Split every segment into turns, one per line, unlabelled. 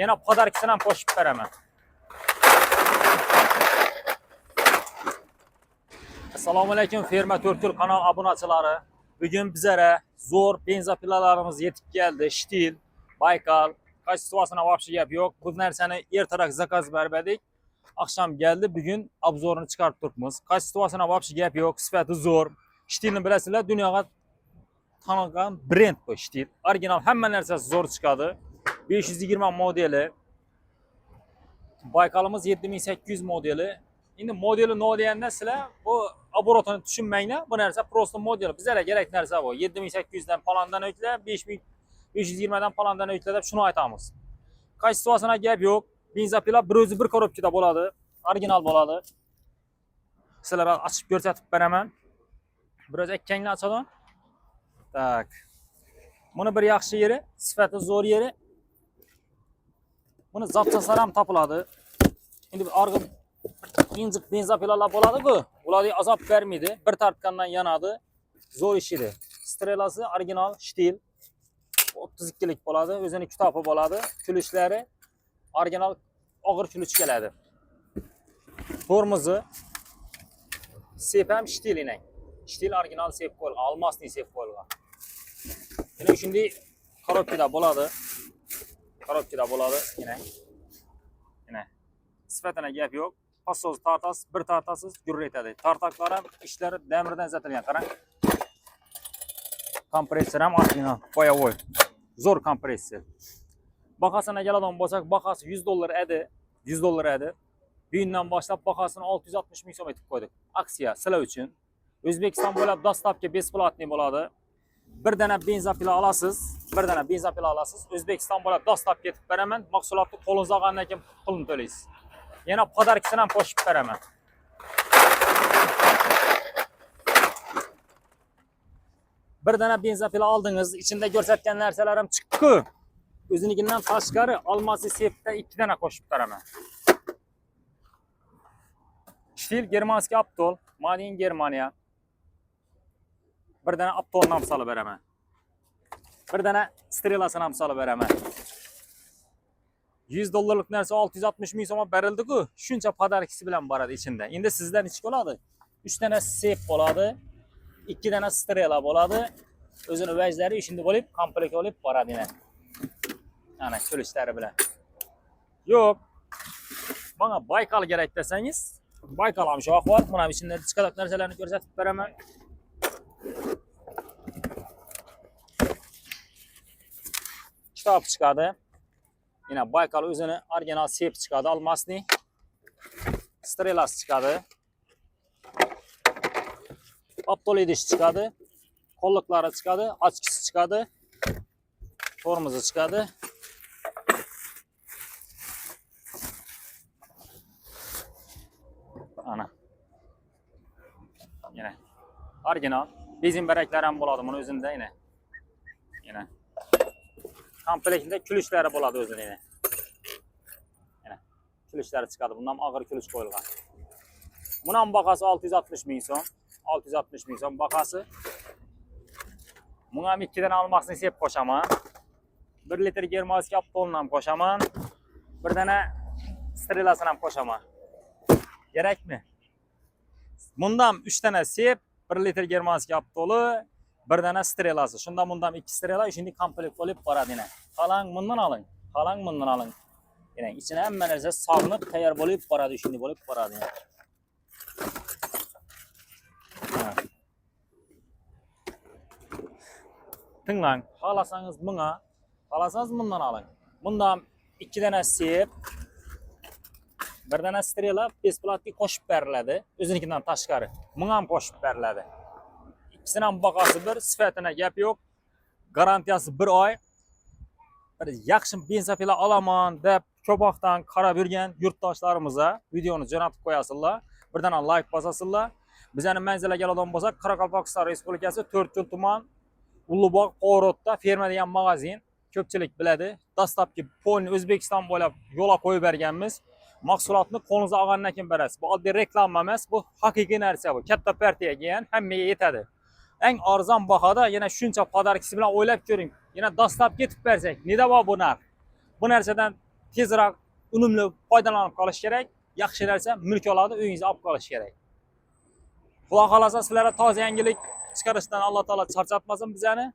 Yana podarkasini ham qo'shib beraman. Assalomu alaykum Ferma To'rtko'l kanal obunachilari. Bugun bizlere zo'r benzopilalarimiz yetib keldi. Shtil, Baykal, kачествосына вообще gap yo'q. Bu narsani ertaroq zakaz berdik. Akşam geldi. Bugün obzorunu chiqarib turibmiz. Kачествосына вообще gap yo'q. Sifati zo'r. Shtilni bilasizlar, dunyoga tanilgan brend bu Shtil. Original hamma narsasi zo'r chiqadi. 520 modeli. Baykalımız 7800 modeli. Şimdi modeli ne deganda sizlar bu оборотini tushunmanglar. Bu narsa prosto model. Bizlarga kerak narsa bu. 7800 dan falandan o'tla, 5520 dan falandan o'tla deb shuni aytamiz. Kачествосына gap yo'q. Benzopila bir o'zi bir korobkada bo'ladi. Original bo'ladi. Sizlarga ochib ko'rsatib beraman. Biroz ekkanglar ochadi. Tak. Buni bir yaxshi yeri, sifati zo'r yeri. Buni zapchalar ham topiladi. Endi arg'ib injiq benzopilalar bo'ladi-ku. Ularga azob bermaydi. Bir tartgandan yanadi. Zo'r ish edi. Strelasi original Shtil. 32 lik bo'ladi. O'zining kitobi bo'ladi. Kulishlari original og'ir kulish keladi. Tormozi sep ham Shtil inang. Shtil original sep qo'yilgan, almasniy sep qo'yilgan. Yana shunday korobkada bo'ladi. Korobkada bo'ladi inang. Yana sifatına gap yo'q. Pasoz tartasiz, bir tartasiz gurur etadi. Tartaklar ham ishlari damirdan zatilgan. Qarang. Kompressor ham original, boyavoy. Zo'r kompressor. Bahasına keladigan bo'lsak, bahasi $100 edi. $100 edi. Bugündan boshlab bahasini 660 ming so'm etib qo'ydik. Aksiya sizlar uchun. O'zbekiston bo'ylab dostavka besplatniy bo'ladi. Bir dana benzopila olasiz, bir dana benzopila olasiz. O'zbekiston bo'ylab dostavka etib beraman. Mahsulotni qo'lingizga olgandan keyin pulni to'laysiz. Yana podarkasini ham qo'shib beraman. Bir dana benzopila oldingiz, ichida ko'rsatgan narsalar ham chiqdi-ku. O'zinikidan tashqari almasli sepda 2 dana qo'shib beraman. Shtil germanskiy Aptol, made in Germaniya. Bir dana Aptolni ham solib beraman. Bir dana strelasini ham solib beraman. $100'lik narsa 660 ming so'm berildi-ku, shuncha podarkasi bilan boradi ichida. Endi sizdan ichki bo'ladi. 3 dana sep bo'ladi, 2 dana strela bo'ladi. O'zini vajlari ishinde bo'lib, komplekt olib boradi yana. Ana kulishlari bilan. Yo'q. Menga Baykal kerak desangiz, Baykal ham shu ahvol. Mana bu ichida chiqadigan narsalarni ko'rsatib beraman. Kitob chiqadi. Yine Baykal o'zini original sep chiqadi, almasniy. Strelas chiqadi. Aptol idish chiqadi. Qo'lliqlari chiqadi, ochkisi chiqadi. Tormozi chiqadi. Ana. Yine original bezin baraklar ham bo'ladi buni o'zida yine. Yine komplektda kulishlari bo'ladi o'zida yine. Yana kulishlari chiqadi. Bundan og'ir kulish qo'yilgan. Bundan bahasi 660 ming so'm. 660 ming so'm bahasi. Bunga ham 2 dana almasni sep qo'shaman. 1 litr germanskiy Aptolni ham qo'shaman. Bir dana strelasini ham qo'shaman. Kerakmi? Bundan 3 dana sep, 1 litr germanskiy Aptoli, bir dana strelasi. Shundan bundan 2 strela, shunday komplekt bo'lib boradi yana. Qalang bundan oling. Qalang bundan oling. Yana ichine hamma narsa sog'inib tayyor bo'lib boradi, shunday bo'lib boradi yana. Tinglang, xalasangiz bunga, xalasangiz bundan oling. Bundan 2 dana sep, bir dana strela besplatniy qo'shib beriladi. O'zinikidan tashqari. Bunga ham qo'shib beriladi. İkisinin ham bahası bir, sifatına gap yo'q. Garantiyasi 1 oy. Bir yaxshi benzopila olaman deb ko'proqdan qarab yurgan yurtdoshlarimizni videoni jo'natib qo'yasizlar. Birdan like bosasizlar. Bizning manzilga keladigan bo'lsak, Qoraqalpog'iston Respublikasi To'rtko'l tuman Ulug'bog' Qo'rotda Ferma degan magazin ko'pchilik biladi. Dastlabki polni O'zbekiston bo'ylab yo'lga qo'yib berganmiz. Mahsulotni qo'lingizga olgandan keyin berasiz. Bu oddiy reklama emas, bu haqiqiy narsa bu. Katta partiyaga ham hammaga yetadi. Eng arzon bahada yana shuncha podarkasi bilan o'ylab ko'ring. Yana dastlab ketib bersak, neda bor bu narx? Bu narsadan tezroq unumli foydalanib qolish kerak. Yaxshi narsa mulk oladi, uyingizga olib qolish kerak. Xudo xolasa sizlarga toza yangilik chiqarishdan Alloh taolo charchatmasin bizani.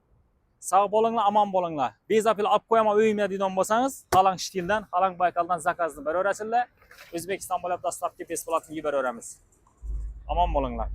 Sog' bo'linglar, omon bo'linglar. Bezapil olib qo'yaman uyimga deydigan bo'lsangiz, Halang Shtildan, Halang Baykaldan zakazni beraverasizlar. O'zbekiston bo'ylab dastlabki besplatni yuboraveramiz. Omon bo'linglar.